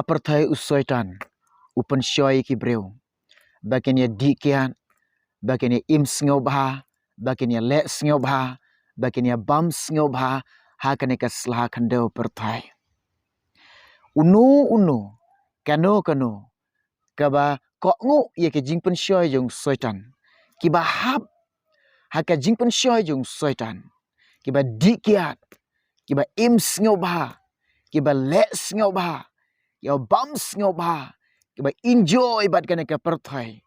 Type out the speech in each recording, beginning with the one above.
pyrthei usoitan Nongpynshoi ki breu bakenia dikian bakenia im sngoba bakenia le sngoba bakenia bam sngoba Haka ka slah kando pyrthei unu kano kaba kokngu ye ke Nongpynshoi jong soitan kiba hap Haka Nongpynshoi jong soitan kiba dikiat kiba im sngoba kiba le sngoba kiba bam sngoba kiba enjoy bat kana ka pyrthei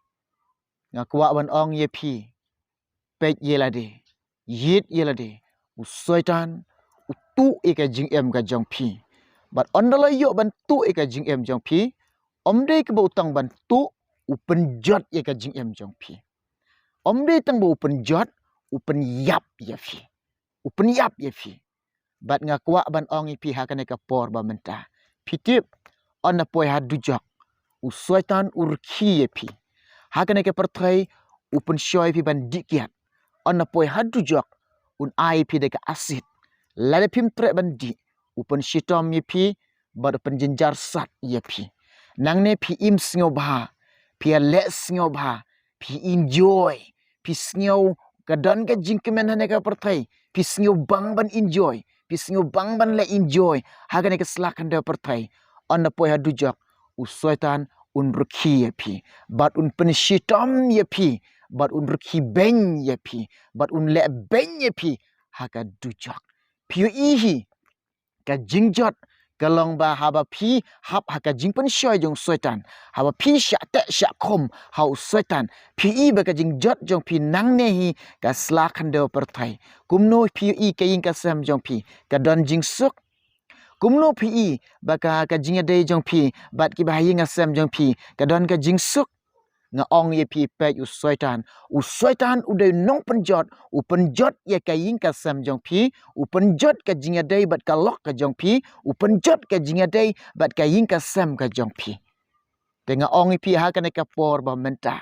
ngakwa wan ong ye phi pet yelade yit yelade usoitan utu eka jingem ka jong phi bat ondala yo ban tu eka jingem jong phi omde ke utang ban tu upenjot eka jingem jong phi omde tang bo upenjot upen yap ye phi upen yap ye phi bat ngakwa ban ong ye phi hakane ka por ba menta phitip on poi ha dujok usoitan urki ye phi hakane ka pyrthei Nongpynshoi phi ban dikiat on poi ha dujok un ai phi de ka asit lade phim tre ban di upen shitom ye phi bat upen jinjar sat ye phi nangne phi im sngoba phi le sngoba phi enjoy phi sngow kadon ka jingkemen hane ka pyrthei phi sngow bang ban enjoy phi sngow bang ban le enjoy hakane ka slakan da pyrthei on poi ha dujok usoitan un rukhi ye phi bat un penshitom ye phi bat un rukhi ben ye phi bat un le ben ye phi haka dujok phi ihi ka jingjot kalong ba haba phi hap haka Nongpynshoi jong soitan haba phi sha te sha khom hau soitan phi i ba ka jingjot jong phi nang ne hi ka slakan do pyrthei kumno phi i ka ing ka sam jong phi ka don jing suk kumno phi i ba ka jingade jong phi bat ki ba ing asam jong phi ka don ka jing suk nga ong ye phi pe usoitan uday Nongpynjot upenjot ye ka ing ka sam jong phi upenjot ka jingade bat ka lok ka jong phi upenjot ka jingade bat ka ing ka sam ka jong phi te nga ong ye phi ha ka ne ka por ba menta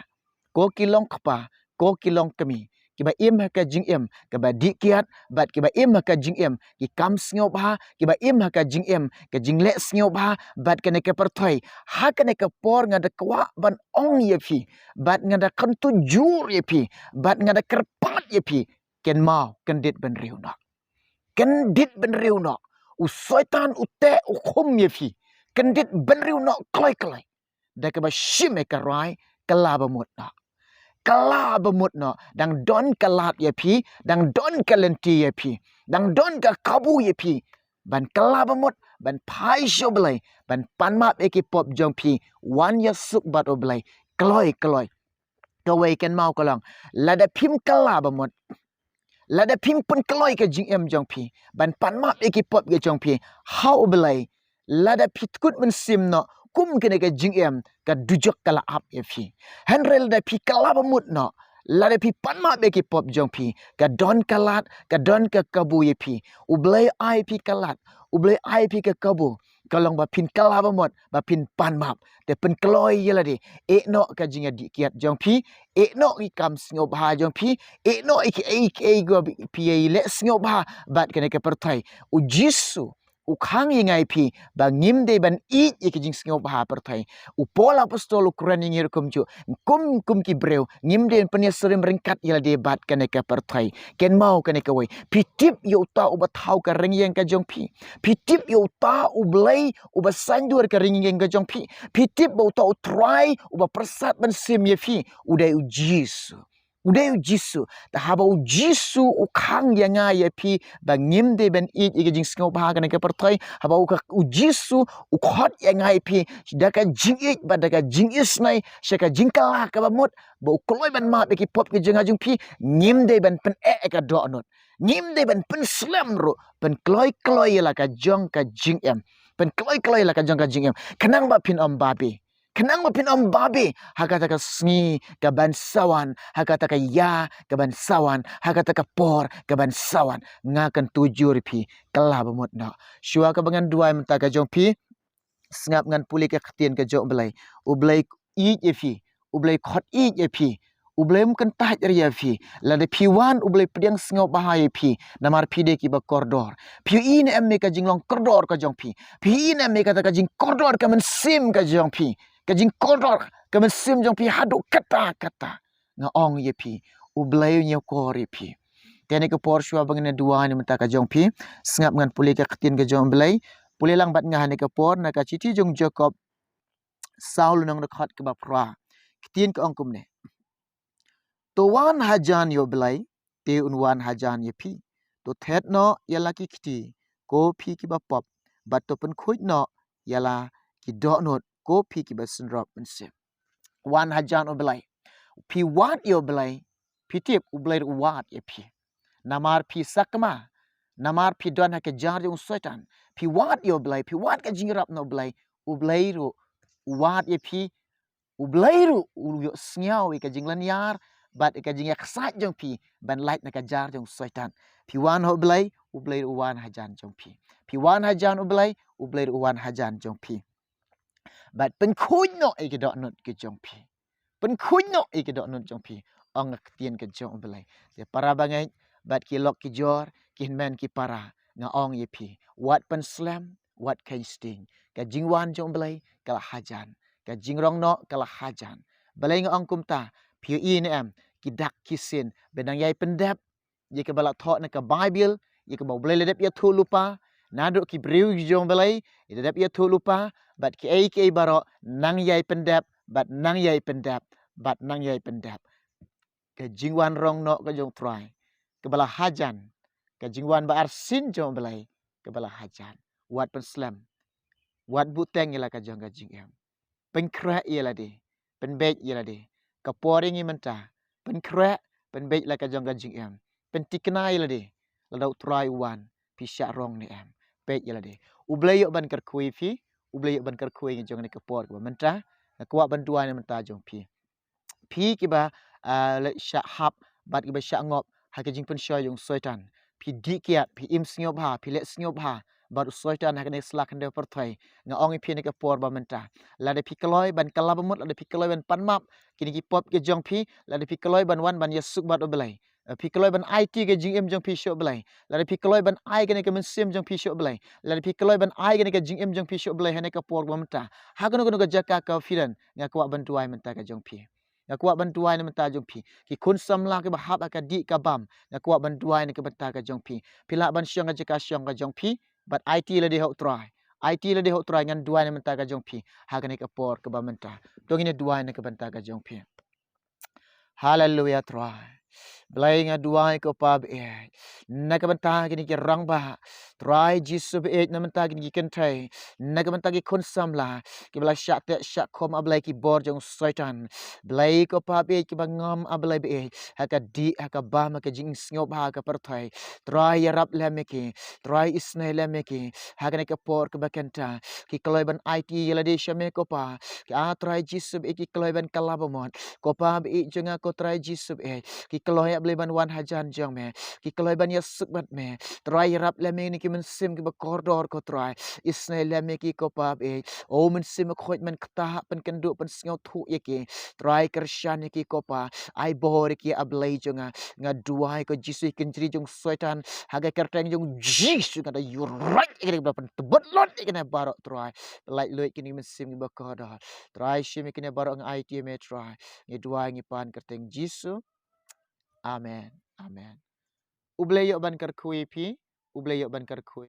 ko kilong khpa ko kilong kami kiba im haka jingem kiba dikiat bat kiba im haka jingem ki kam sngoba kiba im haka jingem ka jingle sngoba bat kane ka pyrthei haka ne ka por ngada kwa ban ong ye phi bat ngada kan tu jur ye phi bat ngada kerpat ye phi ken mau ken dit ben riu nak ken dit ben riu nak usoitan ute ukhum ye phi ken dit ben riu nak klai da ka ba shime ka rai kala ba mut nak kala bemut no dang don kalat ye phi dang don kalenti ye phi dang don ka kabu ye phi ban kala bemut ban pai shoblai ban panmap ekipop jong phi wan ya suk bat oblai kloi kawai ken mau kolong lada phim kala bemut lada phim pun kloi ka jingem jong phi ban panmap ekipop ge jong phi how oblai lada phitkut men sim no kum kene ka jingem ka dujok kala ap ye phi henrel da phi kala bamut no la da phi panma be ki pop jong phi ka don kalat ka don ka kabu ye phi ublai ai phi kalat ublai ai phi ka kabu kalong ba phin kala bamut ba phin panmap te pen kloi ye la de e no ka jinga di kiat jong phi e no ki kam sngob ha jong phi e no e go phi le sngob ha bat kene ka pyrthei u jisu ukhang ingai phi ba ngim de ban i ki jing sngob ha pyrthei upol apostol ukran ingir kum kum ki breu ngim de penia serim ringkat yala de bat kane ka pyrthei ken mau kane ka wei pitip yo ta uba thau ka ring yang ka jong phi pitip yo ta ublai uba sandur ka ring yang ka jong phi pitip bo ta try uba persat ban sim ye phi udai udai jisu ta haba jisu ukhang yanga ye phi ba ngim de ben i jing sngob ha kane ka pyrthei haba jisu ukhot yanga ye phi daka jing ik ba daka jing is nai shaka jing kala ka ba mut bo kloi ban ma be ki pop ki jing ajung phi ngim de ben pen e ka do not ngim de ben pen slam ro pen kloi la ka jong ka jing em pen kloi la ka jong ka jing em kanang ba pin om babi kenang mapin om babi hakata ka sngi ka bansawan hakata ka ya ka bansawan hakata ka por ka bansawan ngakan tujur pi kala bamut na shua ka bangan duai menta ka jong pi snap ngan puli ka khtien ka jong blai ublai i ye pi ublai khot i ye pi ublem kan taj ria pi la de piwan uble pediang sngau bahaya pi namar pi de ki ba kordor pi in em me ka jinglong kordor ka jong pi in em me ka ta ka jing kordor ka men sim ka jong ka jing kordor ka men sim jong pi hadu kata nga ong ye pi uble nyo kori pi tene ke por shua bangene dua ni menta ka jong pi sngap ngan puli ka ketin ka jong belai puli lang bat ngah ne ka por na ka chiti jong Jacob Saul nang dekat ke bapra ketin ka ongkum ne to wan hajan yo belai te unwan hajan ye pi to thet no yala ki kiti ko pi ki ba pop bat to pen khuj no yala ki do not ko pi ki ba sinrop mense wan hajan o belai pi wat yo belai pi tip u belai wat ye pi namar pi sakma namar pi don ha ke jar jong setan pi wat yo belai pi wat ka jingrap no belai u belai ru wat ye pi u belai ru u yo sngau ka jinglan yar bat ka jing eksat jong pi ban light na ka jar jong setan pi wan ho belai u belai ru wan hajan jong pi wan hajan u belai ru wan hajan jong pi bat pen khuj no e ke dok not ke jong pi pen khuj no e ke dok not jong pi ong ketien ke jong belai de para bangai bat ki lok ki jor ki men ki para nga ong ye pi wat pen slam wat kai sting ka jingwan jong belai kala hajan ka jingrong no kala hajan belai nga ong kumta pi in em ki dak ki sin benang yai pendap ye ke balak thok na ka bible ye ke bau belai ledep ya thu lupa naduk ki briu jong belai ledep ya thu lupa bat ki ai baro nang yai pendap bat nang yai pendap bat nang yai pendap ke jingwan rong no ka jong try ke bala hajan ke jingwan ba arsin jong belai ke bala hajan wat pen slam wat buteng ila ka jong ka jing em pen kra ila de pen bej ila de ka poring i menta pen kra pen bej la ka jong ka jing em pen tikna ila de la dau try wan pi sha rong ni em bej ila de u blai yo ban kar kui fi u blai yo ban kar kui jong ni ka por ka menta ka ban tua ni menta jong pi ki ba le sha hap bat ki ba sha ngop ha ke jing pen shoy yung soitan pi di kiat pi im sngop ha pi le sngop ha bat soitan ha ke ne slak de pyrthei nga ong pi ne ke por ba menta la de pi kloi ban kala bamut la de pi kloi ban panmap kini ki pop ke jong pi la de pi kloi ban wan ban yesuk bat obelai pi kloi ban IT ke jing im jong pi sho belai la de pi kloi ban ai ke ne ke men sim jong pi sho belai la de pi kloi ban ai ke ne ke jing im jong pi sho belai ha ne ke por ba menta ha ke no ke jaka ka firan nga kwa ban tuai menta ka jong pi nga kuat bantuai na menta jong pi ki kun samla ke bahap ka di ka bam nga kuat bantuai na ke benta ka jong pi pila ban syong ka jaka syong ka jong pi but IT la de hok try IT la de hok try ngan duai na menta ka jong pi ha ka ne ka por ke ba menta tong ine duai na ke benta ka jong pi hallelujah try belai nga duai ko pa be na ka benta ki ni rang ba try jisu be na menta ki ken thai na ka benta ki kun samla ki bela syak te syak khom ablai ki bor jong setan belai ko pa be ki bangam ablai be ha ka di ha ka ba ma ka jing sngob ha ka perthai try ya rap le me ki try isnai le me ki ha ka ne ka por ke ba kenta ki kloi ban IT yela de shame ko pa ki a try jisu be ki kloi ban kalabamot ko pa be jonga ko try jisu be ki kloi ablai ban wan hajan jong me ki kloi ban ya suk bat me try rap le me ni ki men sim ki ba kordor ko try isnai le me ki ko pa be o men sim ko men kta pen kendu pen sngo thu ye ki try kershan ki ko pa ai bor ki ablai jonga nga duai ko jisu kenjri jong setan haga kerteng jong jisu kada you right ki ba pen tebot lot ki na barok try like loit kini men sim ki ba kordor try shim ki na barok ng IT me try ni duai ngi pan kerteng jisu amen amen ublay yo ban kar kui pi ublay yo ban kar kui